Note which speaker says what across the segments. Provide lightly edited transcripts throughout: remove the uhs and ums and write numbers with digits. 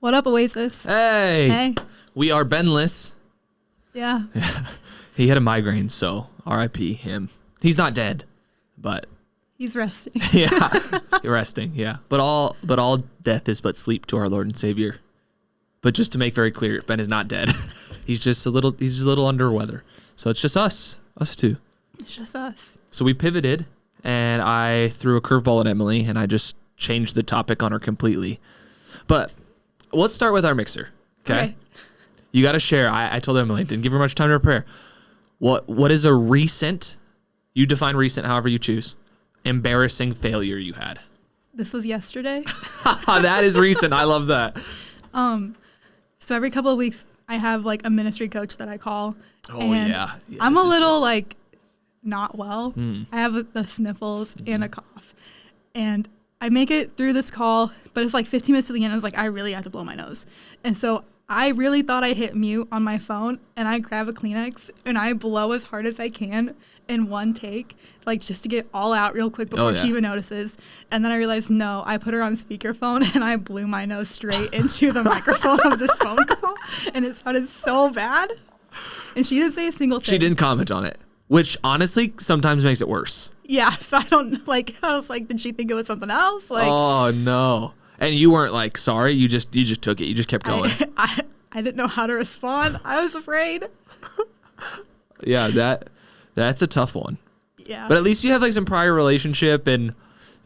Speaker 1: What up, Oasis?
Speaker 2: Hey.
Speaker 1: Hey.
Speaker 2: We are Benless.
Speaker 1: Yeah.
Speaker 2: He had a migraine, so R.I.P. him. He's not dead, but
Speaker 1: He's resting.
Speaker 2: yeah, resting. Yeah, but all death is but sleep to our Lord and Savior. But just to make very clear, Ben is not dead. He's just a little under weather. So it's just us two.
Speaker 1: It's just us.
Speaker 2: So we pivoted, and I threw a curveball at Emily, and I just changed the topic on her completely. But let's start with our mixer. Okay. You got to share. I told Emily, didn't give her much time to prepare. What is a recent, you define recent however you choose, embarrassing failure you had?
Speaker 1: This was yesterday.
Speaker 2: That is recent. I love that.
Speaker 1: So every couple of weeks, I have like a ministry coach that I call.
Speaker 2: Oh,
Speaker 1: and
Speaker 2: yeah.
Speaker 1: I'm a little like not well. I have the sniffles and a cough. And I make it through this call, but it's like 15 minutes to the end. I was like, I really have to blow my nose. And so I really thought I hit mute on my phone, and I grab a Kleenex and I blow as hard as I can in one take, like just to get all out real quick before she even notices. And then I realized, no, I put her on speakerphone and I blew my nose straight into the microphone of this phone call, and it sounded so bad. And she didn't say a single thing.
Speaker 2: She didn't comment on it, which honestly sometimes makes it worse.
Speaker 1: Yeah, so I was like, did she think it was something else? Like,
Speaker 2: oh no. And you weren't like sorry, you just took it. You just kept going.
Speaker 1: I didn't know how to respond. I was afraid.
Speaker 2: Yeah, that's a tough one.
Speaker 1: Yeah.
Speaker 2: But at least you have like some prior relationship, and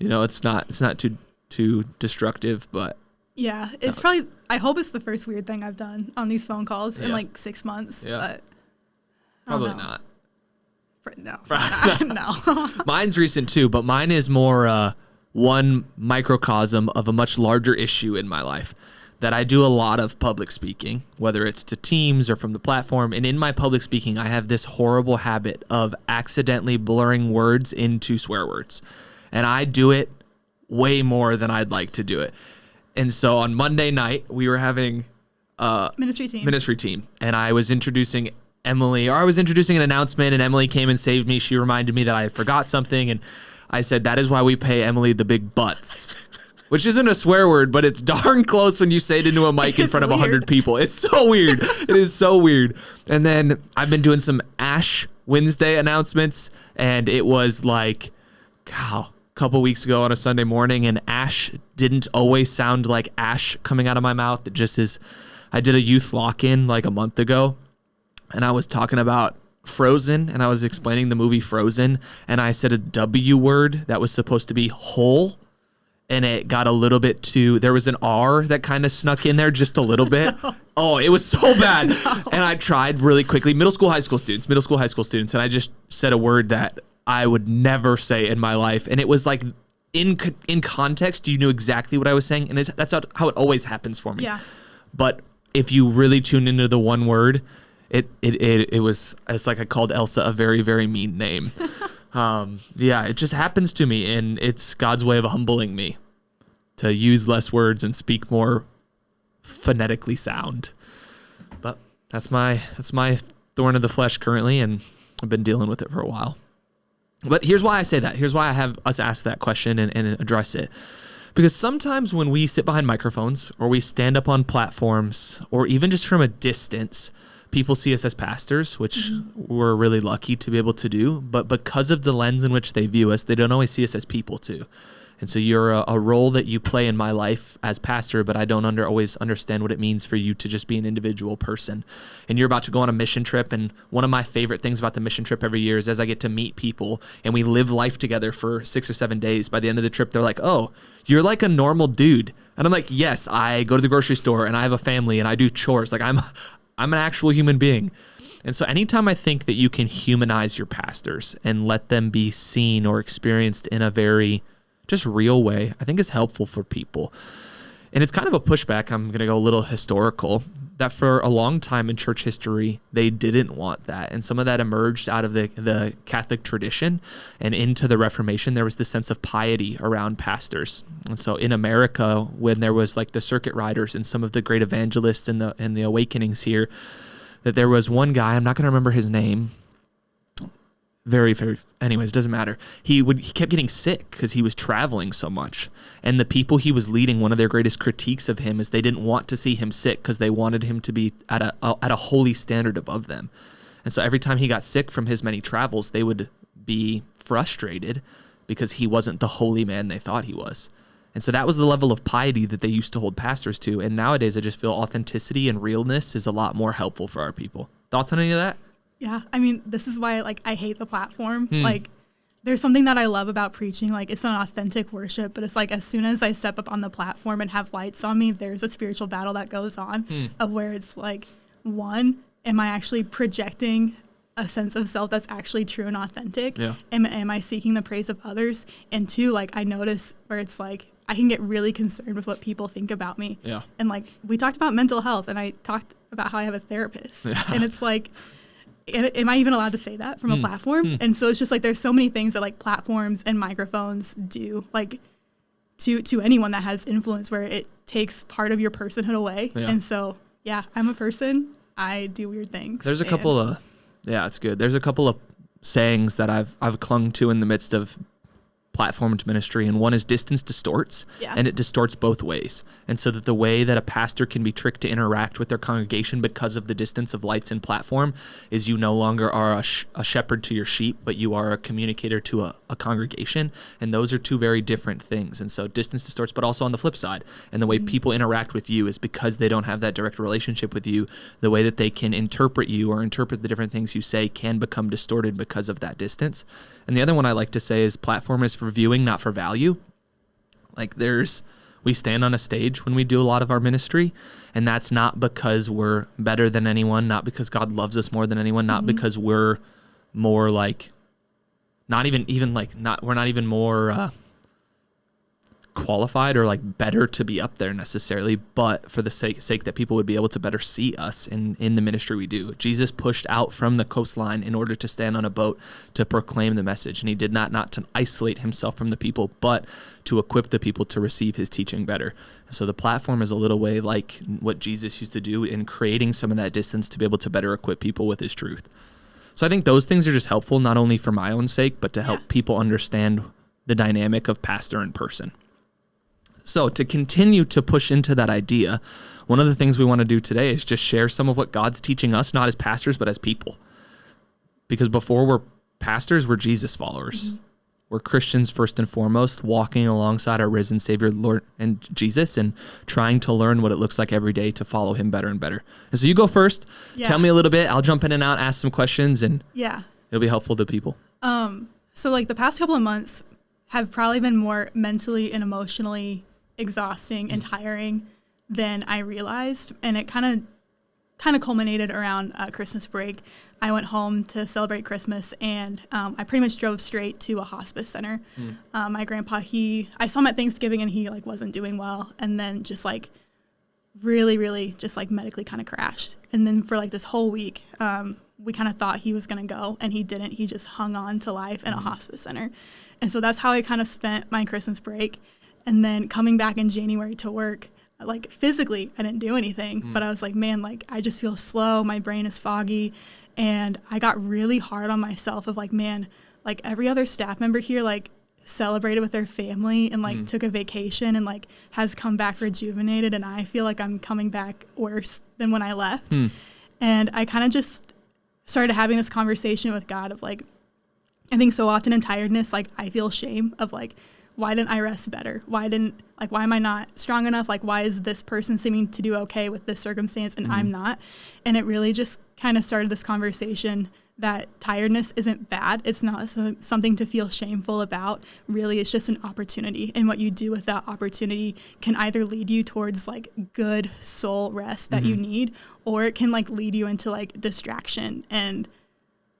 Speaker 2: it's not too destructive, but
Speaker 1: yeah, it's probably, I hope it's the first weird thing I've done on these phone calls in like 6 months, but
Speaker 2: probably not.
Speaker 1: No.
Speaker 2: Mine's recent too, but mine is more one microcosm of a much larger issue in my life, that I do a lot of public speaking, whether it's to teams or from the platform. And in my public speaking, I have this horrible habit of accidentally blurring words into swear words. And I do it way more than I'd like to do it. And so on Monday night, we were having
Speaker 1: ministry team.
Speaker 2: And I was introducing Emily, or I was introducing an announcement, and Emily came and saved me. She reminded me that I forgot something. And I said, that is why we pay Emily the big butts. Which isn't a swear word, but it's darn close when you say it into a mic in front of 100 people. It's so weird. It is so weird. And then I've been doing some Ash Wednesday announcements, and it was like, a couple weeks ago on a Sunday morning, and Ash didn't always sound like ash coming out of my mouth. It just is. I did a youth lock-in like a month ago, and I was talking about Frozen, and I was explaining the movie Frozen, and I said a W word that was supposed to be whole. And it got a little bit there was an R that kind of snuck in there just a little bit. No. Oh, it was so bad. No. And I tried really quickly, middle school, high school students. And I just said a word that I would never say in my life. And it was like in context, you knew exactly what I was saying. And that's how it always happens for me. Yeah. But if you really tune into the one word, it's like I called Elsa a very, very mean name. Yeah, it just happens to me, and it's God's way of humbling me to use less words and speak more phonetically sound. But that's my thorn of the flesh currently, and I've been dealing with it for a while. But here's why I say that. Here's why I have us ask that question and address it. Because sometimes when we sit behind microphones, or we stand up on platforms, or even just from a distance, people see us as pastors, which we're really lucky to be able to do. But because of the lens in which they view us, they don't always see us as people too. And so you're a role that you play in my life as pastor, but I don't always understand what it means for you to just be an individual person. And you're about to go on a mission trip. And one of my favorite things about the mission trip every year is as I get to meet people and we live life together for 6 or 7 days, by the end of the trip, they're like, oh, you're like a normal dude. And I'm like, yes, I go to the grocery store and I have a family and I do chores. Like I'm an actual human being. And so anytime I think that you can humanize your pastors and let them be seen or experienced in a very just real way, I think is helpful for people. And it's kind of a pushback. I'm going to go a little historical, that for a long time in church history, they didn't want that. And some of that emerged out of the Catholic tradition, and into the Reformation, there was this sense of piety around pastors. And so in America, when there was like the circuit riders and some of the great evangelists and the awakenings here, that there was one guy, I'm not going to remember his name. very, very, anyways, doesn't matter. He kept getting sick because he was traveling so much. And the people he was leading, one of their greatest critiques of him is they didn't want to see him sick because they wanted him to be at a holy standard above them. And so every time he got sick from his many travels, they would be frustrated because he wasn't the holy man they thought he was. And so that was the level of piety that they used to hold pastors to. And nowadays, I just feel authenticity and realness is a lot more helpful for our people. Thoughts on any of that?
Speaker 1: Yeah, I mean, this is why, like, I hate the platform. Like, there's something that I love about preaching. Like, it's an authentic worship, but it's like as soon as I step up on the platform and have lights on me, there's a spiritual battle that goes on of where it's like, one, am I actually projecting a sense of self that's actually true and authentic?
Speaker 2: Yeah.
Speaker 1: Am I seeking the praise of others? And two, like, I notice where it's like, I can get really concerned with what people think about me.
Speaker 2: Yeah.
Speaker 1: And like, we talked about mental health, and I talked about how I have a therapist. Yeah. And it's like, am I even allowed to say that from a platform? And so it's just like, there's so many things that like platforms and microphones do, like to anyone that has influence, where it takes part of your personhood away. Yeah. And so, yeah, I'm a person. I do weird things.
Speaker 2: There's a couple of, yeah, it's good. There's a couple of sayings that I've clung to in the midst of platformed ministry, and one is distance distorts, and it distorts both ways. And so that the way that a pastor can be tricked to interact with their congregation because of the distance of lights and platform is you no longer are a shepherd to your sheep, but you are a communicator to a congregation, and those are two very different things. And so distance distorts, but also on the flip side, and the way people interact with you is because they don't have that direct relationship with you, the way that they can interpret you or interpret the different things you say can become distorted because of that distance. And the other one I like to say is platform is for viewing, not for value. Like we stand on a stage when we do a lot of our ministry, and that's not because we're better than anyone, not because God loves us more than anyone, not because we're more like, we're not even more qualified or like better to be up there necessarily, but for the sake that people would be able to better see us in the ministry we do. Jesus pushed out from the coastline in order to stand on a boat to proclaim the message, and he did not to isolate himself from the people, but to equip the people to receive his teaching better. So the platform is a little way like what Jesus used to do in creating some of that distance to be able to better equip people with his truth. So I think those things are just helpful, not only for my own sake, but to help people understand the dynamic of pastor and person. So to continue to push into that idea, one of the things we want to do today is just share some of what God's teaching us, not as pastors, but as people. Because before we're pastors, we're Jesus followers. We're Christians first and foremost, walking alongside our risen Savior, Lord and Jesus, and trying to learn what it looks like every day to follow him better and better. And so you go first. Yeah. Tell me a little bit. I'll jump in and out, ask some questions, and it'll be helpful to people.
Speaker 1: So like the past couple of months have probably been more mentally and emotionally exhausting and tiring than I realized, and it kind of culminated around Christmas break. I went home to celebrate Christmas, and I pretty much drove straight to a hospice center. My grandpa, I saw him at Thanksgiving, and he like wasn't doing well, and then just like really just like medically kind of crashed. And then for like this whole week, we kind of thought he was gonna go, and he didn't. He just hung on to life in a hospice center. And so that's how I kind of spent my Christmas break. And then coming back in January to work, like physically, I didn't do anything, but I was like, man, like I just feel slow. My brain is foggy. And I got really hard on myself of like, man, like every other staff member here, like celebrated with their family and like took a vacation and like has come back rejuvenated. And I feel like I'm coming back worse than when I left. And I kind of just started having this conversation with God of like, I think so often in tiredness, like I feel shame of like, why didn't I rest better? Why am I not strong enough? Like, why is this person seeming to do okay with this circumstance and I'm not? And it really just kind of started this conversation that tiredness isn't bad. It's not something to feel shameful about. Really, it's just an opportunity. And what you do with that opportunity can either lead you towards like good soul rest that you need, or it can like lead you into like distraction and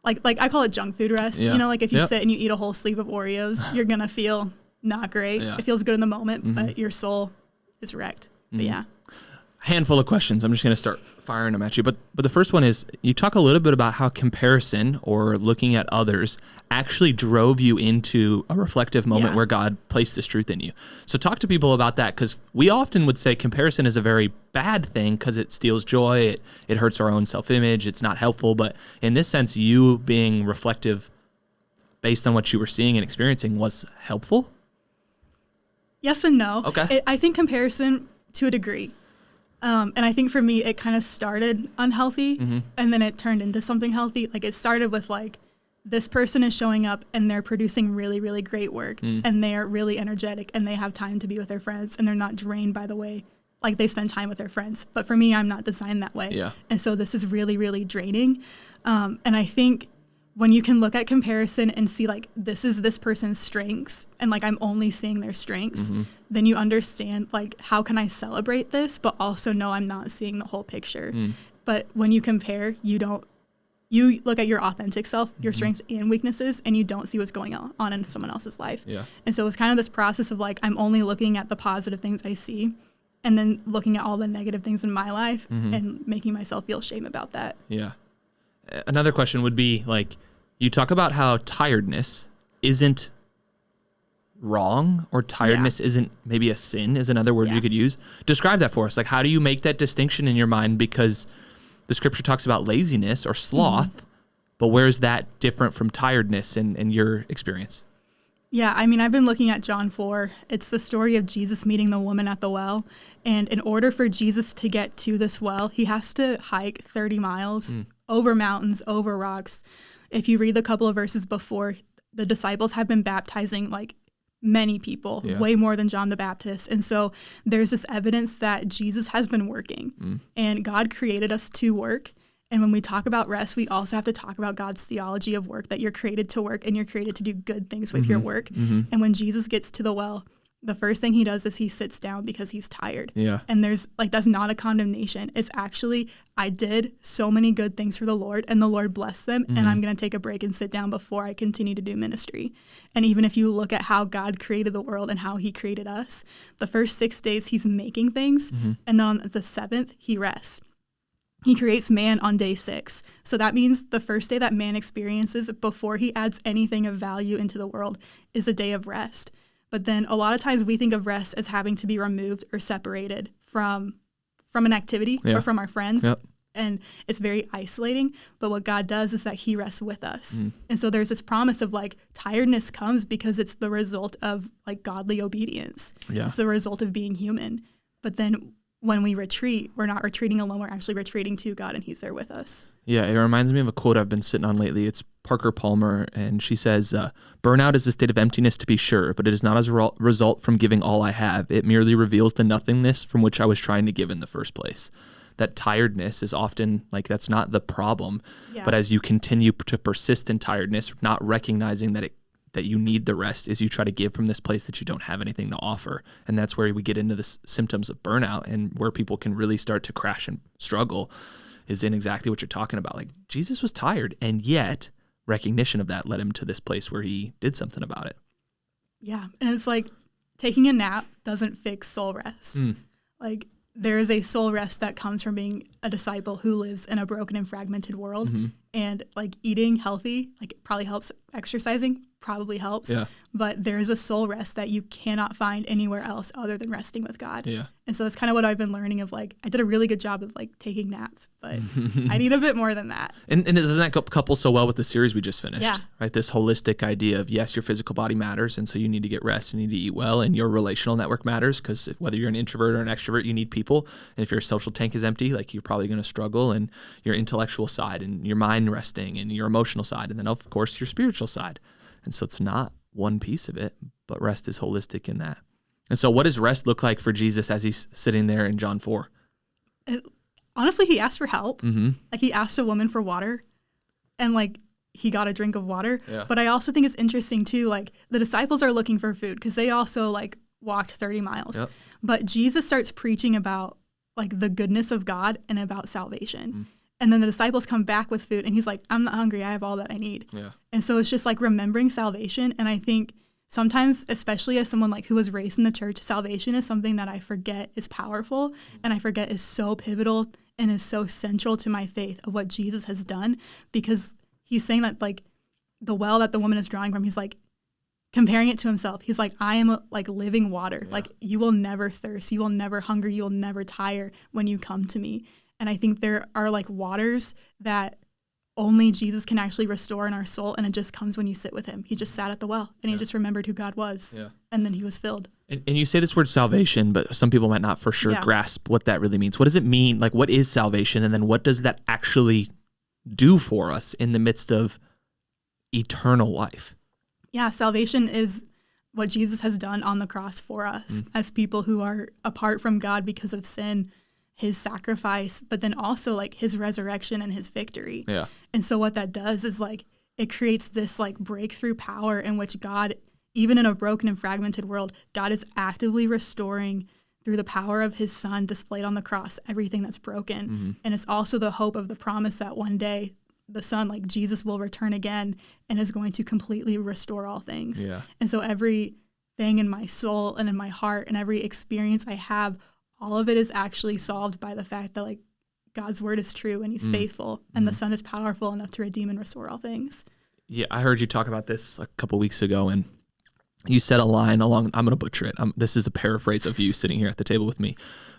Speaker 1: like I call it junk food rest. You know, like if you sit and you eat a whole sleeve of Oreos, you're going to feel not great. It feels good in the moment, but your soul is wrecked. But yeah.
Speaker 2: Handful of questions. I'm just going to start firing them at you. But the first one is, you talk a little bit about how comparison or looking at others actually drove you into a reflective moment where God placed this truth in you. So talk to people about that, because we often would say comparison is a very bad thing because it steals joy. It hurts our own self-image. It's not helpful. But in this sense, you being reflective based on what you were seeing and experiencing, was helpful?
Speaker 1: Yes and no.
Speaker 2: Okay.
Speaker 1: I think comparison to a degree. And I think for me, it kind of started unhealthy and then it turned into something healthy. Like it started with like, this person is showing up and they're producing really, really great work and they're really energetic and they have time to be with their friends and they're not drained by the way, like they spend time with their friends. But for me, I'm not designed that way.
Speaker 2: Yeah.
Speaker 1: And so this is really, really draining. And I think when you can look at comparison and see like, this is this person's strengths and like, I'm only seeing their strengths, then you understand like, how can I celebrate this, but also know I'm not seeing the whole picture. But when you compare, you look at your authentic self, your strengths and weaknesses, and you don't see what's going on in someone else's life.
Speaker 2: Yeah.
Speaker 1: And so it's kind of this process of like, I'm only looking at the positive things I see and then looking at all the negative things in my life and making myself feel shame about that.
Speaker 2: Yeah. Another question would be like, you talk about how tiredness isn't wrong or tiredness isn't maybe a sin is another word you could use. Describe that for us. Like, how do you make that distinction in your mind? Because the scripture talks about laziness or sloth, but where's that different from tiredness in your experience?
Speaker 1: Yeah, I mean, I've been looking at John 4. It's the story of Jesus meeting the woman at the well. And in order for Jesus to get to this well, he has to hike 30 miles over mountains, over rocks. If you read the couple of verses before, the disciples have been baptizing like many people, way more than John the Baptist. And so there's this evidence that Jesus has been working and God created us to work. And when we talk about rest, we also have to talk about God's theology of work, that you're created to work and you're created to do good things with your work. And when Jesus gets to the well, the first thing he does is he sits down because he's tired.
Speaker 2: Yeah.
Speaker 1: And there's like, that's not a condemnation. It's actually, I did so many good things for the Lord and the Lord blessed them. And I'm going to take a break and sit down before I continue to do ministry. And even if you look at how God created the world and how he created us, the first 6 days he's making things. And then on the 7th, he rests. He creates man on day 6. So that means the first day that man experiences before he adds anything of value into the world is a day of rest. But then a lot of times we think of rest as having to be removed or separated from an activity or from our friends. Yep. And it's very isolating. But what God does is that he rests with us. And so there's this promise of like tiredness comes because it's the result of like godly obedience. Yeah. It's the result of being human. But then when we retreat, we're not retreating alone. We're actually retreating to God and he's there with us.
Speaker 2: Yeah, it reminds me of a quote I've been sitting on lately. It's Parker Palmer, and she says, burnout is a state of emptiness to be sure, but it is not as a result from giving all I have. It merely reveals the nothingness from which I was trying to give in the first place. That tiredness is often like, that's not the problem. Yeah. But as you continue to persist in tiredness, not recognizing that you need the rest, is you try to give from this place that you don't have anything to offer. And that's where we get into the symptoms of burnout and where people can really start to crash and struggle is in exactly what you're talking about. Like, Jesus was tired, and yet recognition of that led him to this place where he did something about it.
Speaker 1: Yeah. And it's like taking a nap doesn't fix soul rest. Like, there is a soul rest that comes from being a disciple who lives in a broken and fragmented world. And like eating healthy, like it probably helps. Exercising probably helps. Yeah. But there is a soul rest that you cannot find anywhere else other than resting with God. Yeah. And so that's kind of what I've been learning of like, I did a really good job of like taking naps, but I need a bit more than that.
Speaker 2: And doesn't that couple so well with the series we just finished? Yeah. Right? This holistic idea of, yes, your physical body matters. And so you need to get rest, you need to eat well, and your relational network matters because whether you're an introvert or an extrovert, you need people. And if your social tank is empty, like you're probably going to struggle, and your intellectual side and your mind resting and your emotional side. And then of course your spiritual side. And so it's not one piece of it, but rest is holistic in that. And so what does rest look like for Jesus as he's sitting there in John 4?
Speaker 1: Honestly, he asked for help. Like he asked a woman for water and like he got a drink of water. Yeah. But I also think it's interesting too, like the disciples are looking for food because they also like walked 30 miles. Yep. But Jesus starts preaching about like the goodness of God and about salvation. And then the disciples come back with food and he's like, I'm not hungry. I have all that I need. Yeah. And so it's just like remembering salvation. And I think sometimes, especially as someone like who was raised in the church, salvation is something that I forget is powerful and I forget is so pivotal and is so central to my faith of what Jesus has done, because he's saying that like the well that the woman is drawing from, he's like comparing it to himself. He's like, I am like living water. Yeah. Like you will never thirst. You will never hunger. You will never tire when you come to me. And I think there are like waters that only Jesus can actually restore in our soul, and it just comes when you sit with him. He just sat at the well, and he just remembered who God was, and then he was filled.
Speaker 2: And you say this word salvation, but some people might not for sure grasp what that really means. What does it mean? Like, what is salvation? And then what does that actually do for us in the midst of eternal life?
Speaker 1: Yeah, salvation is what Jesus has done on the cross for us as people who are apart from God because of sin, his sacrifice, but then also like his resurrection and his victory.
Speaker 2: Yeah.
Speaker 1: And so what that does is like it creates this like breakthrough power in which God, even in a broken and fragmented world, God is actively restoring through the power of his son displayed on the cross everything that's broken. And it's also the hope of the promise that one day the son, like Jesus, will return again and is going to completely restore all things.
Speaker 2: Yeah.
Speaker 1: And so everything in my soul and in my heart and every experience I have, all of it is actually solved by the fact that like God's word is true and he's faithful and the son is powerful enough to redeem and restore all things.
Speaker 2: Yeah, I heard you talk about this a couple weeks ago, and you said a line along, I'm going to butcher it. This is a paraphrase of you sitting here at the table with me.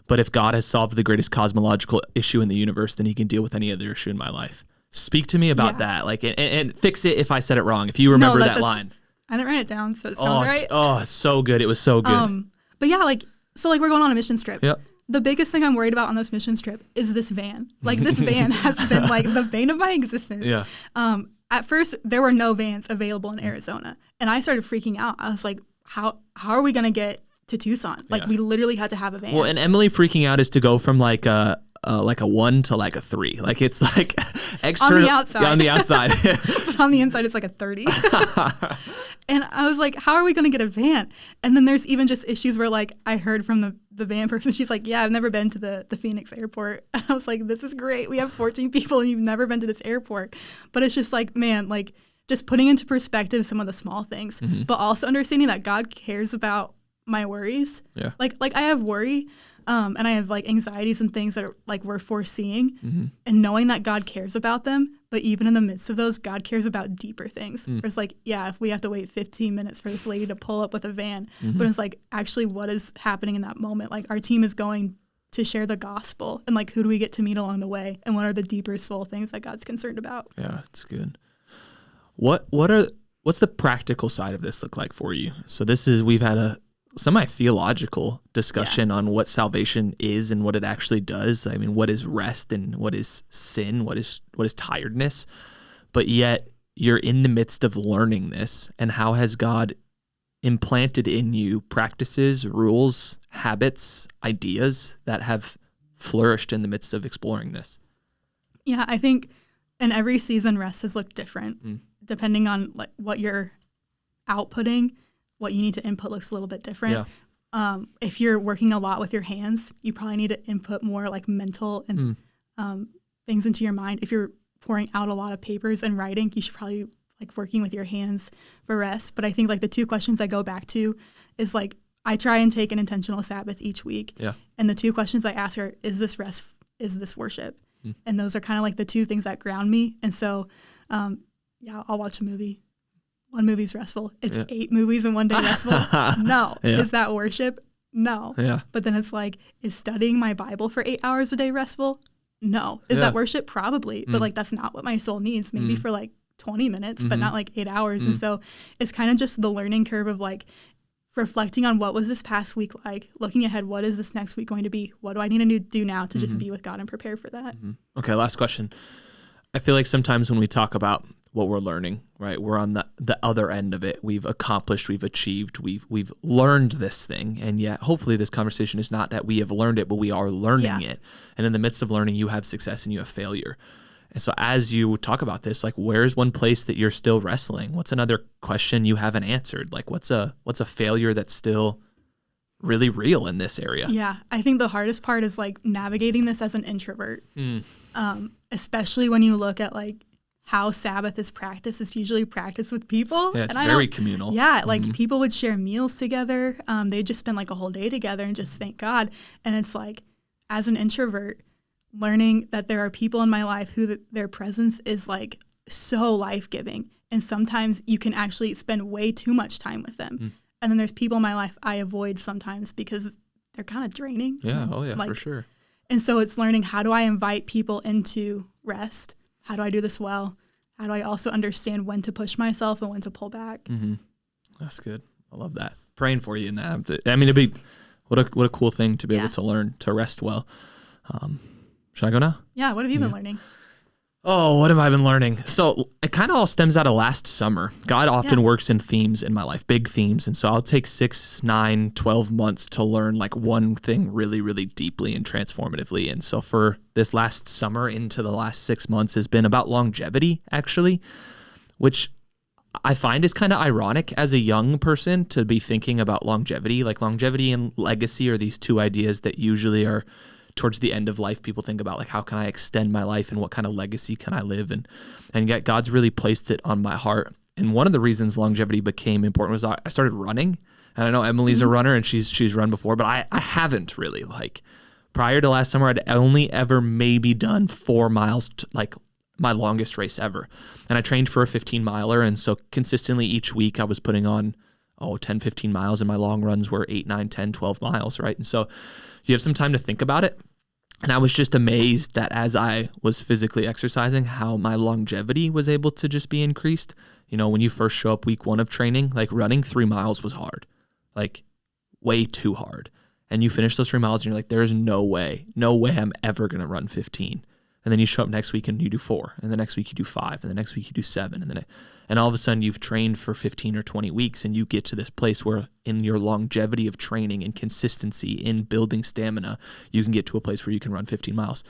Speaker 2: But if God has solved the greatest cosmological issue in the universe, then he can deal with any other issue in my life. Speak to me about that, like, and fix it if I said it wrong. If you remember that line.
Speaker 1: I didn't write it down, so it sounds right.
Speaker 2: Oh, so good. It was so good.
Speaker 1: But yeah, like, so like we're going on a mission trip.
Speaker 2: Yep.
Speaker 1: The biggest thing I'm worried about on this mission trip is this van. Like this van has been like the bane of my existence.
Speaker 2: Yeah.
Speaker 1: At first, there were no vans available in Arizona, and I started freaking out. I was like, how are we gonna get to Tucson? Like we literally had to have a van.
Speaker 2: Well, and Emily freaking out is to go from like a 1 to like a 3. Like it's like external
Speaker 1: on the outside.
Speaker 2: Yeah, on the outside.
Speaker 1: But on the inside, it's like a 30. And I was like, how are we going to get a van? And then there's even just issues where like I heard from the van person, she's like, yeah, I've never been to the Phoenix airport. And I was like, this is great. We have 14 people and you've never been to this airport. But it's just like, man, like just putting into perspective some of the small things, but also understanding that God cares about my worries.
Speaker 2: Yeah.
Speaker 1: Like I have worry. And I have like anxieties and things that are like we're foreseeing and knowing that God cares about them. But even in the midst of those, God cares about deeper things. Where it's like, yeah, if we have to wait 15 minutes for this lady to pull up with a van, but it's like actually what is happening in that moment? Like our team is going to share the gospel and like who do we get to meet along the way? And what are the deeper soul things that God's concerned about?
Speaker 2: Yeah, that's good. What's the practical side of this look like for you? So we've had a semi-theological discussion on what salvation is and what it actually does. I mean, what is rest and what is sin? What is tiredness? But yet you're in the midst of learning this. And how has God implanted in you practices, rules, habits, ideas that have flourished in the midst of exploring this?
Speaker 1: Yeah, I think in every season, rest has looked different depending on like what you're outputting. What you need to input looks a little bit different. Yeah. If you're working a lot with your hands, you probably need to input more like mental and things into your mind. If you're pouring out a lot of papers and writing, you should probably like working with your hands for rest. But I think like the two questions I go back to is like, I try and take an intentional Sabbath each week. Yeah. And the two questions I ask are, is this rest? Is this worship? And those are kind of like the two things that ground me. And so, I'll watch a movie. One movie's restful. It's 8 movies in one day restful. No. Yeah. Is that worship? No. Yeah. But then it's like, is studying my Bible for 8 hours a day restful? No. Is that worship? Probably. But like, that's not what my soul needs. Maybe for like 20 minutes, but not like 8 hours. And so it's kind of just the learning curve of like reflecting on what was this past week like, looking ahead, what is this next week going to be? What do I need to do now to just be with God and prepare for that?
Speaker 2: Okay, last question. I feel like sometimes when we talk about what we're learning, right? We're on the other end of it. We've accomplished, we've achieved, we've learned this thing. And yet hopefully this conversation is not that we have learned it, but we are learning it. And in the midst of learning, you have success and you have failure. And so as you talk about this, like where's one place that you're still wrestling? What's another question you haven't answered? Like what's a failure that's still really real in this area?
Speaker 1: Yeah, I think the hardest part is like navigating this as an introvert, especially when you look at like how Sabbath is practiced. It's usually practiced with people.
Speaker 2: Yeah, it's very communal.
Speaker 1: Yeah, like people would share meals together. They'd just spend like a whole day together and just thank God. And it's like, as an introvert, learning that there are people in my life who their presence is like so life-giving. And sometimes you can actually spend way too much time with them. And then there's people in my life I avoid sometimes because they're kind of draining.
Speaker 2: Yeah, oh yeah,
Speaker 1: like,
Speaker 2: for sure.
Speaker 1: And so it's learning, how do I invite people into rest? how do I do this well? How do I also understand when to push myself and when to pull back?
Speaker 2: Mm-hmm. That's good. I love that. Praying for you in that. I mean, it'd be what a cool thing to be able to learn to rest well. Should I go now?
Speaker 1: Yeah. What have you been learning?
Speaker 2: Oh, what have I been learning? So it kind of all stems out of last summer. God often works in themes in my life, big themes. And so I'll take 6, 9, 12 months to learn like one thing really, really deeply and transformatively. And so for this last summer into the last 6 months has been about longevity, actually, which I find is kind of ironic as a young person to be thinking about longevity. Like longevity and legacy are these two ideas that usually are towards the end of life. People think about like, how can I extend my life and what kind of legacy can I live? And yet God's really placed it on my heart. And one of the reasons longevity became important was I started running. And I know Emily's a runner and she's run before, but I haven't really. Like prior to last summer, I'd only ever maybe done 4 miles, like my longest race ever. And I trained for a 15 miler. And so consistently each week I was putting on 10, 15 miles, and my long runs were 8, 9, 10, 12 miles, right? And so you have some time to think about it. And I was just amazed that as I was physically exercising, how my longevity was able to just be increased. You know, when you first show up week 1 of training, like running 3 miles was hard, like way too hard. And you finish those 3 miles and you're like, there's no way I'm ever going to run 15. And then you show up next week and you do 4, and the next week you do 5, and the next week you do 7, and all of a sudden you've trained for 15 or 20 weeks, and you get to this place where in your longevity of training and consistency in building stamina, you can get to a place where you can run 15 miles.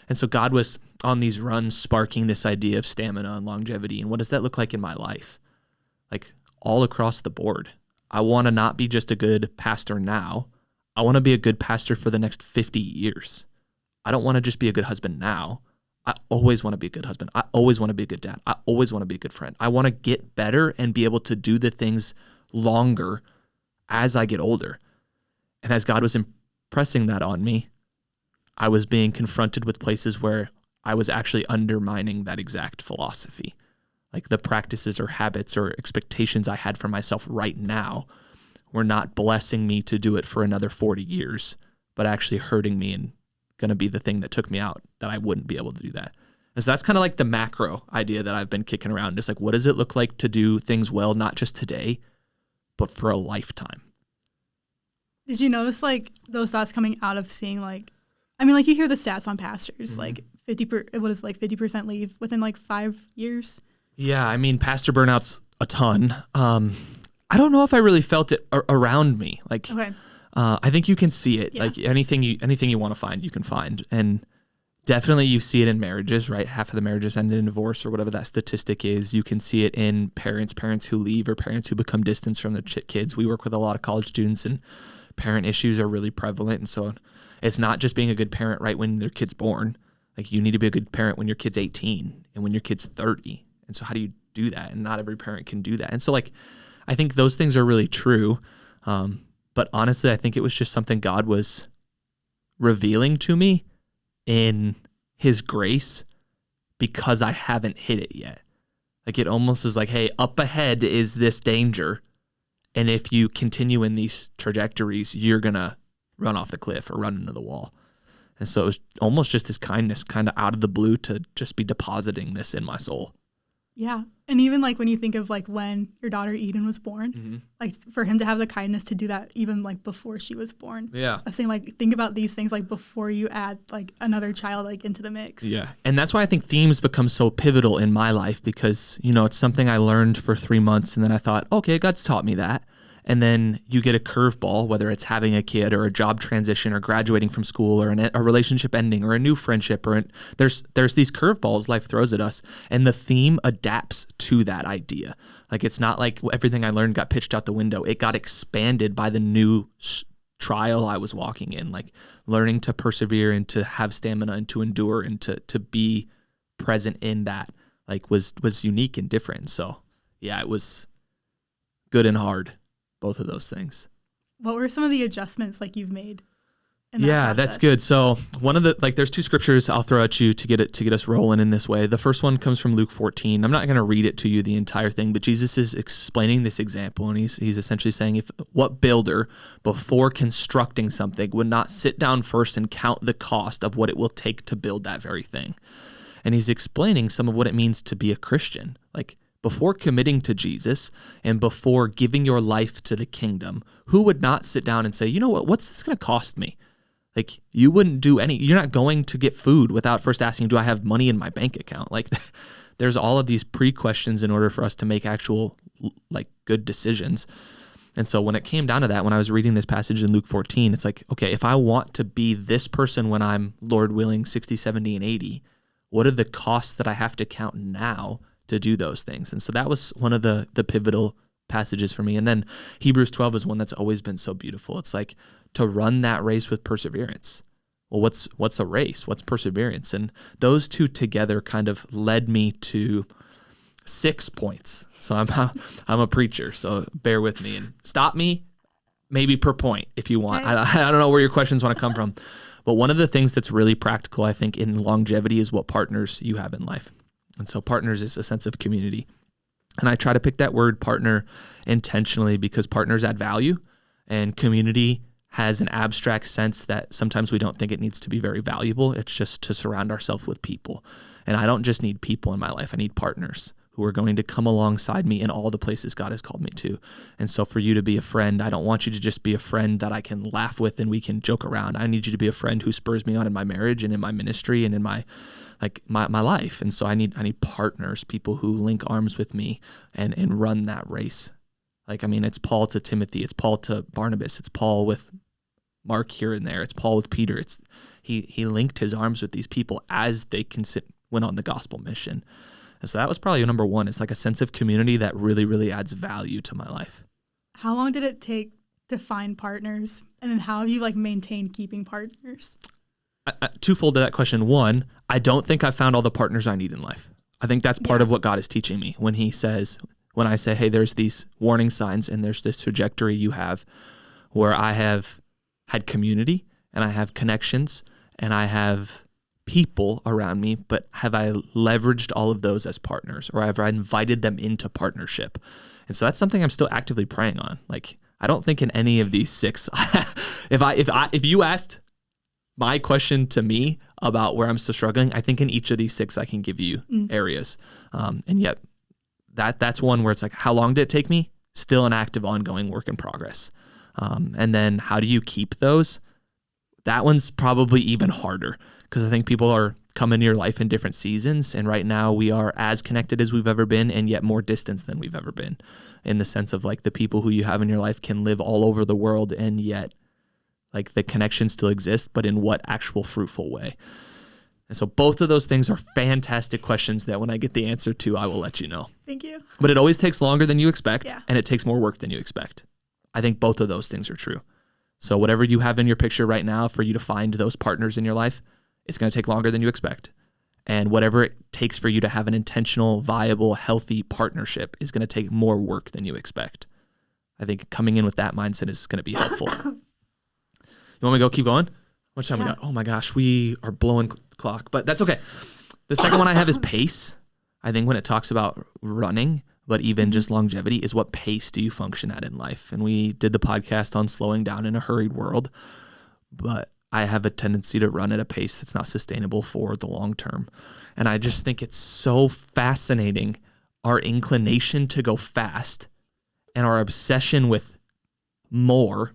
Speaker 2: And so God was on these runs sparking this idea of stamina and longevity. And what does that look like in my life? Like all across the board. I want to not be just a good pastor now. I want to be a good pastor for the next 50 years. I don't want to just be a good husband now. I always want to be a good husband. I always want to be a good dad. I always want to be a good friend. I want to get better and be able to do the things longer as I get older. And as God was impressing that on me, I was being confronted with places where I was actually undermining that exact philosophy. Like the practices or habits or expectations I had for myself right now were not blessing me to do it for another 40 years, but actually hurting me and going to be the thing that took me out, that I wouldn't be able to do that. And so that's kind of like the macro idea that I've been kicking around. Just like, what does it look like to do things well, not just today, but for a lifetime?
Speaker 1: Did you notice like those thoughts coming out of seeing like, I mean, like you hear the stats on pastors, like 50% leave within like 5 years. Yeah.
Speaker 2: I mean, pastor burnout's a ton. I don't know if I really felt it around me. Like, okay. I think you can see it. Yeah. Like anything you want to find, you can find. And definitely you see it in marriages, right? Half of the marriages end in divorce or whatever that statistic is. You can see it in parents who leave or parents who become distant from their kids. We work with a lot of college students, and parent issues are really prevalent. And so it's not just being a good parent right when their kid's born. Like you need to be a good parent when your kid's 18 and when your kid's 30. And so how do you do that? And not every parent can do that. And so like, I think those things are really true. But honestly, I think it was just something God was revealing to me in his grace because I haven't hit it yet. Like it almost is like, hey, up ahead is this danger. And if you continue in these trajectories, you're going to run off the cliff or run into the wall. And so it was almost just his kindness kind of out of the blue to just be depositing this in my soul.
Speaker 1: Yeah. And even like when you think of like when your daughter Eden was born, like for him to have the kindness to do that even like before she was born. Yeah. I'm saying like think about these things like before you add like another child like into the mix.
Speaker 2: Yeah. And that's why I think themes become so pivotal in my life because, you know, it's something I learned for 3 months and then I thought, okay, God's taught me that. And then you get a curveball, whether it's having a kid or a job transition or graduating from school or a relationship ending or a new friendship. There's these curveballs life throws at us, and the theme adapts to that idea. Like it's not like everything I learned got pitched out the window. It got expanded by the new trial I was walking in, like learning to persevere and to have stamina and to endure and to be present in that like was unique and different. So yeah, it was good and hard. Both of those things.
Speaker 1: What were some of the adjustments like you've made?
Speaker 2: That's good. So one of the there's 2 scriptures I'll throw at you to get us rolling in this way. The first one comes from Luke 14. I'm not going to read it to you the entire thing, but Jesus is explaining this example, and he's essentially saying what builder before constructing something would not sit down first and count the cost of what it will take to build that very thing. And he's explaining some of what it means to be a Christian. Like, before committing to Jesus and before giving your life to the kingdom, who would not sit down and say, you know what, what's this going to cost me? Like, you wouldn't do you're not going to get food without first asking, do I have money in my bank account? Like, there's all of these pre-questions in order for us to make actual, like, good decisions. And so when it came down to that, when I was reading this passage in Luke 14, it's like, okay, if I want to be this person when I'm, Lord willing, 60, 70, and 80, what are the costs that I have to count now to do those things? And so that was one of the pivotal passages for me. And then Hebrews 12 is one that's always been so beautiful. It's like to run that race with perseverance. Well, what's a race? What's perseverance? And those two together kind of led me to 6 points. So I'm a preacher, so bear with me and stop me maybe per point if you want. Okay. I don't know where your questions want to come from. But one of the things that's really practical, I think, in longevity is what partners you have in life. And so partners is a sense of community. And I try to pick that word partner intentionally because partners add value, and community has an abstract sense that sometimes we don't think it needs to be very valuable. It's just to surround ourselves with people. And I don't just need people in my life. I need partners who are going to come alongside me in all the places God has called me to. And so for you to be a friend, I don't want you to just be a friend that I can laugh with and we can joke around. I need you to be a friend who spurs me on in my marriage and in my ministry and in my life. And so I need partners, people who link arms with me and run that race. Like, I mean, it's Paul to Timothy, it's Paul to Barnabas, it's Paul with Mark here and there, it's Paul with Peter. He linked his arms with these people as they went on the gospel mission. And so that was probably number one. It's like a sense of community that really, really adds value to my life.
Speaker 1: How long did it take to find partners? And then how have you maintained keeping partners?
Speaker 2: Twofold to that question. One, I don't think I found all the partners I need in life. I think that's part of what God is teaching me when I say, hey, there's these warning signs and there's this trajectory you have where I have had community and I have connections and I have people around me, but have I leveraged all of those as partners, or have I invited them into partnership? And so that's something I'm still actively praying on. Like, I don't think in any of these 6, if you asked my question to me about where I'm still struggling, I think in each of these 6 I can give you areas. And yet that's one where it's like, how long did it take me? Still an active, ongoing work in progress. And then how do you keep those? That one's probably even harder because I think people are come into your life in different seasons. And right now we are as connected as we've ever been and yet more distance than we've ever been, in the sense of like the people who you have in your life can live all over the world and yet like the connection still exists, but in what actual fruitful way? And so both of those things are fantastic questions that when I get the answer to, I will let you know.
Speaker 1: Thank you.
Speaker 2: But it always takes longer than you expect, and it takes more work than you expect. I think both of those things are true. So whatever you have in your picture right now for you to find those partners in your life, it's going to take longer than you expect. And whatever it takes for you to have an intentional, viable, healthy partnership is going to take more work than you expect. I think coming in with that mindset is going to be helpful. You want me to go keep going? How much time we got? Oh my gosh, we are blowing the clock, but that's okay. The second one I have is pace. I think when it talks about running, but even just longevity, is what pace do you function at in life? And we did the podcast on slowing down in a hurried world, but I have a tendency to run at a pace that's not sustainable for the long term. And I just think it's so fascinating, our inclination to go fast and our obsession with more,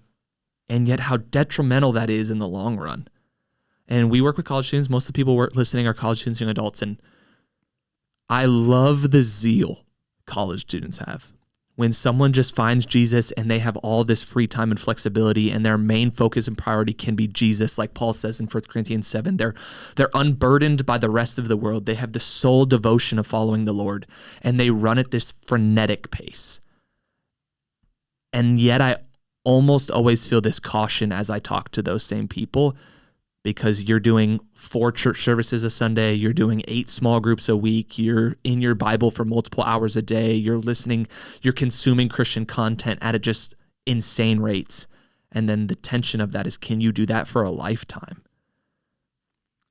Speaker 2: and yet how detrimental that is in the long run. And we work with college students. Most of the people listening are college students, young adults, and I love the zeal college students have. When someone just finds Jesus and they have all this free time and flexibility and their main focus and priority can be Jesus, like Paul says in 1 Corinthians 7, they're unburdened by the rest of the world. They have the sole devotion of following the Lord, and they run at this frenetic pace. And yet I almost always feel this caution as I talk to those same people, because you're doing 4 church services a Sunday, you're doing 8 small groups a week, you're in your Bible for multiple hours a day, you're listening, you're consuming Christian content at just insane rates. And then the tension of that is, can you do that for a lifetime?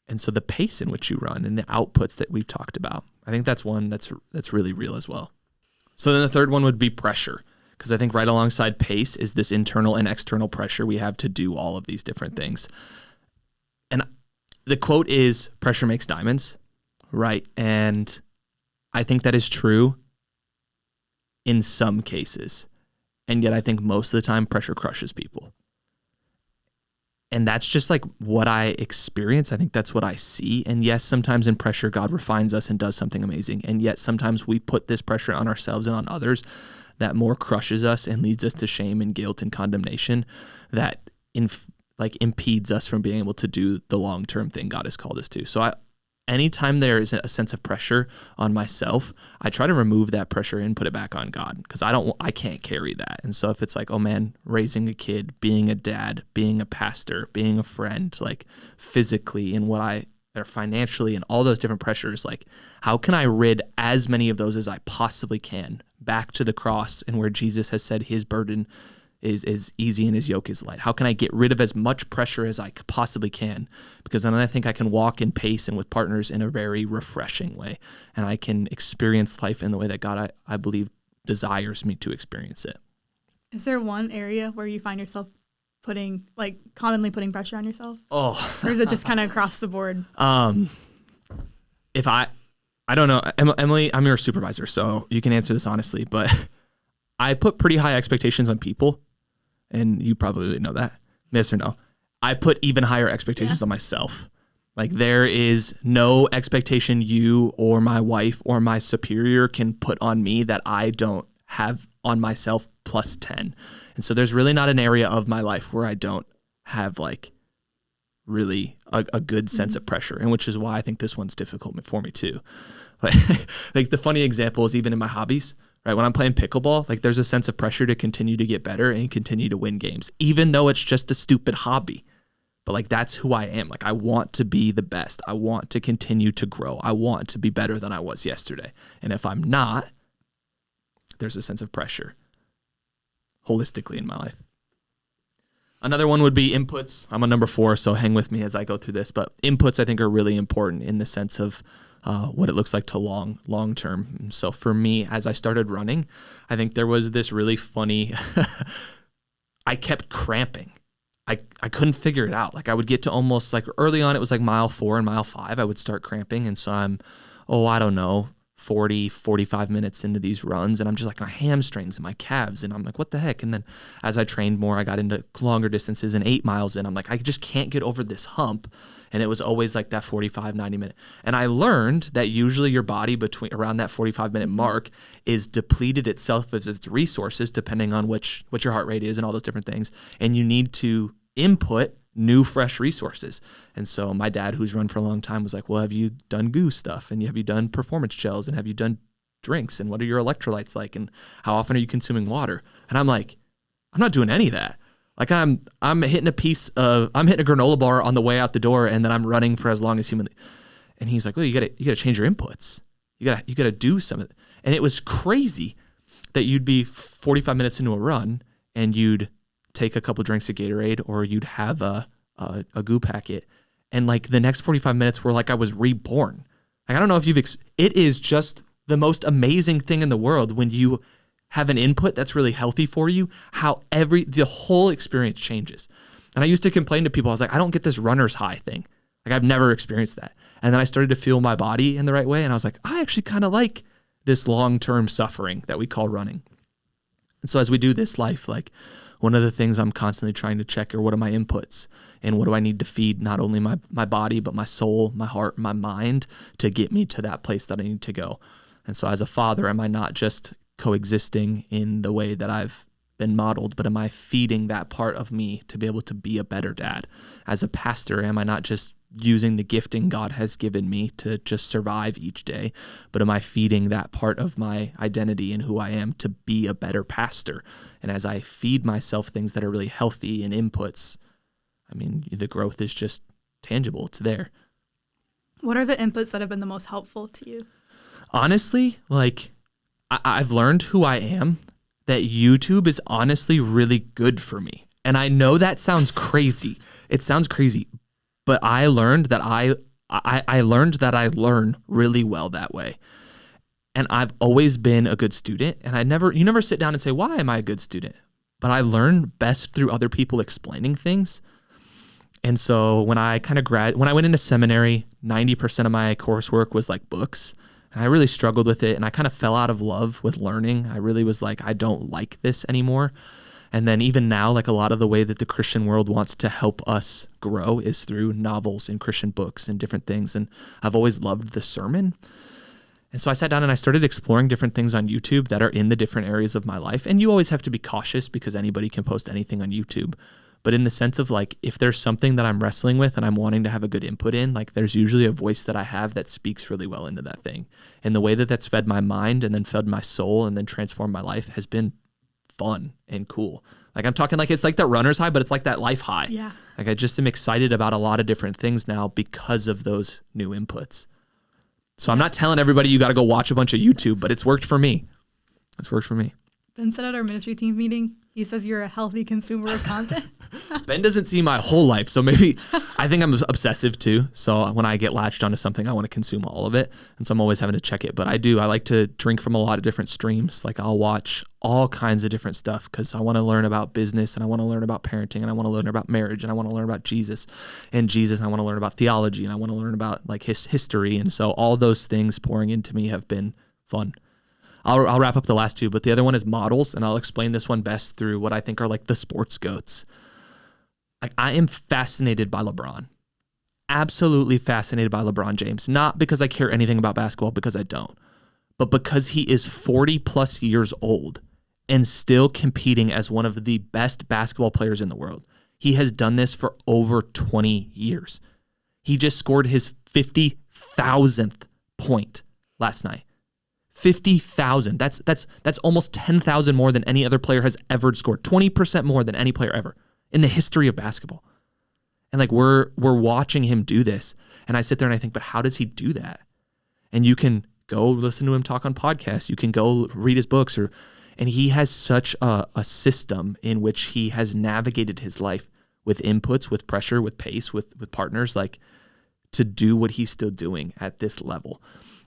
Speaker 2: And so the pace in which you run and the outputs that we've talked about, I think that's one that's really real as well. So then the third one would be pressure, because I think right alongside pace is this internal and external pressure we have to do all of these different things. And the quote is, pressure makes diamonds, right? And I think that is true in some cases. And yet I think most of the time pressure crushes people. And that's just like what I experience. I think that's what I see. And yes, sometimes in pressure, God refines us and does something amazing. And yet sometimes we put this pressure on ourselves and on others that more crushes us and leads us to shame and guilt and condemnation that impedes us from being able to do the long-term thing God has called us to. So anytime there is a sense of pressure on myself, I try to remove that pressure and put it back on God, because I can't carry that. And so if it's like, oh man, raising a kid, being a dad, being a pastor, being a friend, like physically and or financially and all those different pressures, like how can I rid as many of those as I possibly can back to the cross, and where Jesus has said his burden is easy and his yoke is light? How can I get rid of as much pressure as I possibly can? Because then I think I can walk in pace and with partners in a very refreshing way. And I can experience life in the way that God, I believe, desires me to experience it. Is
Speaker 1: there one area where you find yourself commonly putting pressure on yourself?
Speaker 2: Oh.
Speaker 1: Or is it just kind of across the board?
Speaker 2: If I don't know, Emily, I'm your supervisor, so you can answer this honestly, but I put pretty high expectations on people. And you probably know that. Yes or no? I put even higher expectations on myself. Like there is no expectation you or my wife or my superior can put on me that I don't have on myself plus 10. And so there's really not an area of my life where I don't have like really a good sense of pressure, and which is why I think this one's difficult for me too. Like the funny example is even in my hobbies. Right, when I'm playing pickleball, like there's a sense of pressure to continue to get better and continue to win games, even though it's just a stupid hobby. But like that's who I am. Like I want to be the best. I want to continue to grow. I want to be better than I was yesterday. And if I'm not, there's a sense of pressure holistically in my life. Another one would be inputs. I'm on number 4, so hang with me as I go through this. But inputs I think are really important in the sense of what it looks like to long term. So for me, as I started running, I think there was this really funny, I kept cramping. I couldn't figure it out. Like I would get to almost like early on, it was like mile 4 and mile 5, I would start cramping. And so I'm, I don't know, 40, 45 minutes into these runs, and I'm just like my hamstrings and my calves, and I'm like, what the heck? And then as I trained more, I got into longer distances, and 8 miles in, I'm like, I just can't get over this hump. And it was always like that 45, 90 minute. And I learned that usually your body around that 45-minute mark is depleted itself of its resources, depending on what your heart rate is and all those different things. And you need to input new, fresh resources. And so my dad, who's run for a long time, was like, well, have you done goo stuff? And have you done performance gels? And have you done drinks? And what are your electrolytes like? And how often are you consuming water? And I'm like, I'm not doing any of that. Like I'm hitting a granola bar on the way out the door, and then I'm running for as long as humanly. And he's like, well, you gotta change your inputs. You gotta do some of it. And it was crazy that you'd be 45 minutes into a run and you'd take a couple drinks of Gatorade, or you'd have a goo packet, and like the next 45 minutes were like I was reborn. Like I don't know if it is just the most amazing thing in the world when you have an input that's really healthy for you, how the whole experience changes. And I used to complain to people, I was like, I don't get this runner's high thing. Like I've never experienced that. And then I started to feel my body in the right way, and I was like, I actually kind of like this long-term suffering that we call running. And so as we do this life, like one of the things I'm constantly trying to check are what are my inputs, and what do I need to feed not only my body, but my soul, my heart, my mind, to get me to that place that I need to go. And so as a father, am I not just coexisting in the way that I've been modeled, but am I feeding that part of me to be able to be a better dad? As a pastor, am I not just using the gifting God has given me to just survive each day, but am I feeding that part of my identity and who I am to be a better pastor? And as I feed myself things that are really healthy and inputs, I mean, the growth is just tangible. It's there.
Speaker 1: What are the inputs that have been the most helpful to you?
Speaker 2: Honestly, like I've learned who I am, that YouTube is honestly really good for me. And I know that sounds crazy. It sounds crazy, but I learned that I learn really well that way. And I've always been a good student, and you never sit down and say, why am I a good student? But I learn best through other people explaining things. And so when I when I went into seminary, 90% of my coursework was like books. And I really struggled with it. And I kind of fell out of love with learning. I really was like, I don't like this anymore. And then even now, like a lot of the way that the Christian world wants to help us grow is through novels and Christian books and different things. And I've always loved the sermon. And so I sat down and I started exploring different things on YouTube that are in the different areas of my life. And you always have to be cautious because anybody can post anything on YouTube. But in the sense of like, if there's something that I'm wrestling with and I'm wanting to have a good input in, like there's usually a voice that I have that speaks really well into that thing. And the way that that's fed my mind and then fed my soul and then transformed my life has been fun and cool. Like I'm talking like it's like that runner's high, but it's like that life high.
Speaker 1: Yeah.
Speaker 2: Like I just am excited about a lot of different things now because of those new inputs. So I'm not telling everybody you got to go watch a bunch of YouTube, but it's worked for me. It's worked for me.
Speaker 1: Ben said at our ministry team meeting, he says you're a healthy consumer of content.
Speaker 2: Ben doesn't see my whole life, so maybe I think I'm obsessive too. So when I get latched onto something, I want to consume all of it. And so I'm always having to check it. But I like to drink from a lot of different streams. Like I'll watch all kinds of different stuff because I want to learn about business and I want to learn about parenting and I want to learn about marriage and I want to learn about Jesus. And I want to learn about theology and I want to learn about like his history. And so all those things pouring into me have been fun. I'll wrap up the last two, but the other one is models, and I'll explain this one best through what I think are like the sports goats. Like I am fascinated by LeBron. Absolutely fascinated by LeBron James. Not because I care anything about basketball, because I don't, but because he is 40 plus years old and still competing as one of the best basketball players in the world. He has done this for over 20 years. He just scored his 50,000th point last night. 50,000. That's almost 10,000 more than any other player has ever scored. 20% more than any player ever in the history of basketball. And like we're watching him do this. And I sit there and I think, but how does he do that? And you can go listen to him talk on podcasts. You can go read his books and he has such a system in which he has navigated his life with inputs, with pressure, with pace, with partners, like to do what he's still doing at this level.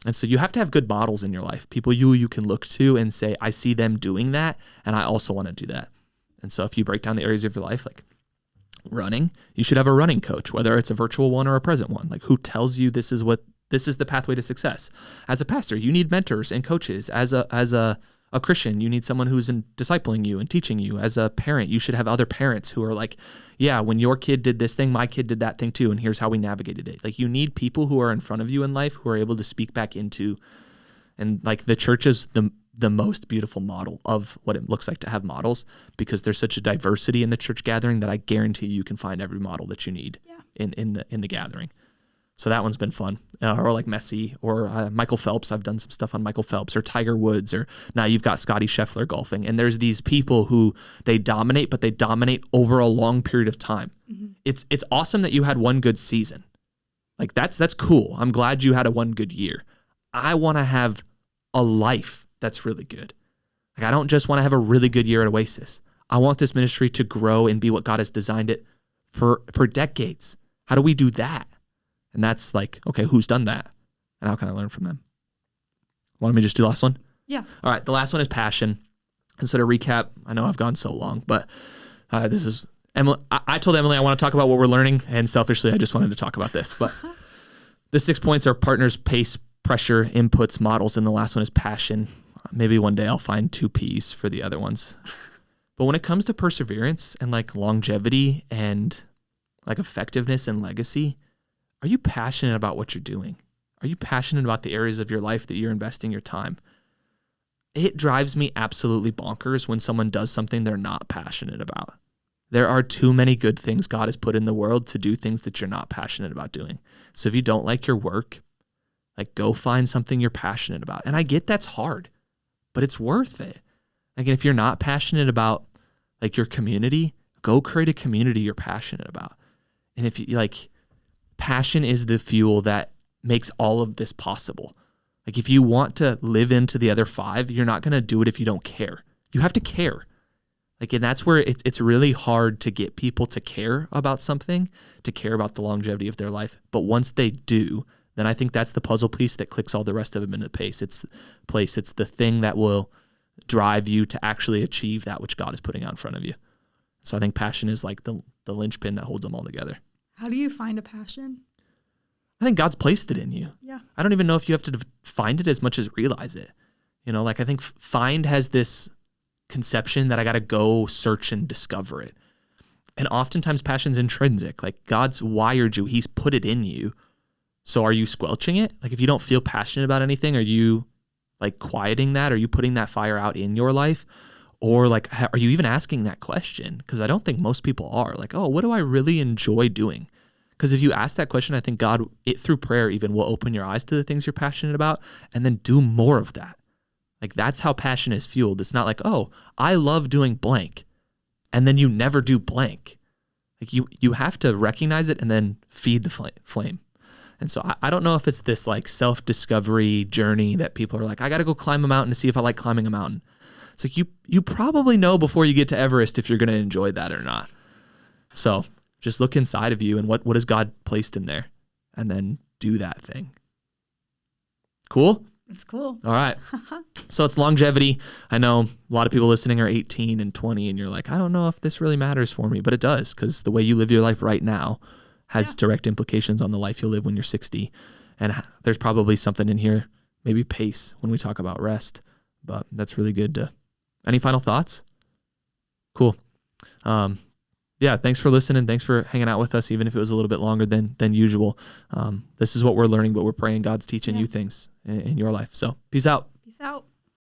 Speaker 2: And so you have to have good models in your life, people you can look to and say, I see them doing that, and I also want to do that. And so if you break down the areas of your life, like running, you should have a running coach, whether it's a virtual one or a present one, like who tells you this is the pathway to success. As a pastor, you need mentors and coaches. As a Christian, you need someone who's discipling you and teaching you. As a parent, you should have other parents who are like, yeah, when your kid did this thing, my kid did that thing too, and here's how we navigated it. Like you need people who are in front of you in life who are able to speak back into, and like the church is the most beautiful model of what it looks like to have models, because there's such a diversity in the church gathering that I guarantee you can find every model that you need in the gathering. So that one's been fun. Or like Messi or Michael Phelps. I've done some stuff on Michael Phelps or Tiger Woods, or now you've got Scotty Scheffler golfing. And there's these people who they dominate, but they dominate over a long period of time. Mm-hmm. It's awesome that you had one good season. Like that's cool. I'm glad you had one good year. I want to have a life that's really good. Like I don't just want to have a really good year at Oasis. I want this ministry to grow and be what God has designed it for decades. How do we do that? And that's like, okay, who's done that? And how can I learn from them? Want me to just do the last one?
Speaker 1: Yeah.
Speaker 2: All right. The last one is passion. And so to recap, I know I've gone so long, but this is Emily. I told Emily I want to talk about what we're learning, and selfishly, I just wanted to talk about this. But the 6 points are partners, pace, pressure, inputs, models, and the last one is passion. Maybe one day I'll find 2 P's for the other ones. But when it comes to perseverance and like longevity and like effectiveness and legacy, are you passionate about what you're doing? Are you passionate about the areas of your life that you're investing your time? It drives me absolutely bonkers when someone does something they're not passionate about. There are too many good things God has put in the world to do things that you're not passionate about doing. So if you don't like your work, like go find something you're passionate about. And I get that's hard, but it's worth it. Like if you're not passionate about like your community, go create a community you're passionate about. And if you like, passion is the fuel that makes all of this possible. Like if you want to live into the other 5, you're not going to do it if you don't care. You have to care. Like, and that's where it's really hard to get people to care about something, to care about the longevity of their life. But once they do, then I think that's the puzzle piece that clicks all the rest of them into place. It's the thing that will drive you to actually achieve that which God is putting out in front of you. So I think passion is like the linchpin that holds them all together.
Speaker 1: How do you find a passion?
Speaker 2: I think God's placed it in you.
Speaker 1: Yeah.
Speaker 2: I don't even know if you have to find it as much as realize it. Like I think find has this conception that I got to go search and discover it. And oftentimes passion's intrinsic. Like God's wired you. He's put it in you. So are you squelching it? Like if you don't feel passionate about anything, are you like quieting that? Are you putting that fire out in your life? Or like, are you even asking that question? Because I don't think most people are. Like, oh, what do I really enjoy doing? Because if you ask that question, I think God, through prayer even, will open your eyes to the things you're passionate about and then do more of that. Like that's how passion is fueled. It's not like, oh, I love doing blank, and then you never do blank. Like you have to recognize it and then feed the flame. And so I don't know if it's this like self-discovery journey that people are like, I got to go climb a mountain to see if I like climbing a mountain. It's like you probably know before you get to Everest if you're going to enjoy that or not. So just look inside of you and what has God placed in there, and then do that thing. Cool?
Speaker 1: It's cool.
Speaker 2: All right. So it's longevity. I know a lot of people listening are 18 and 20, and you're like, I don't know if this really matters for me, but it does, because the way you live your life right now has direct implications on the life you'll live when you're 60. And there's probably something in here, maybe pace when we talk about rest, but that's really good. Any final thoughts? Cool. Yeah, thanks for listening. Thanks for hanging out with us, even if it was a little bit longer than usual. This is what we're learning, but we're praying God's teaching you things in your life. So peace out.
Speaker 1: Peace out.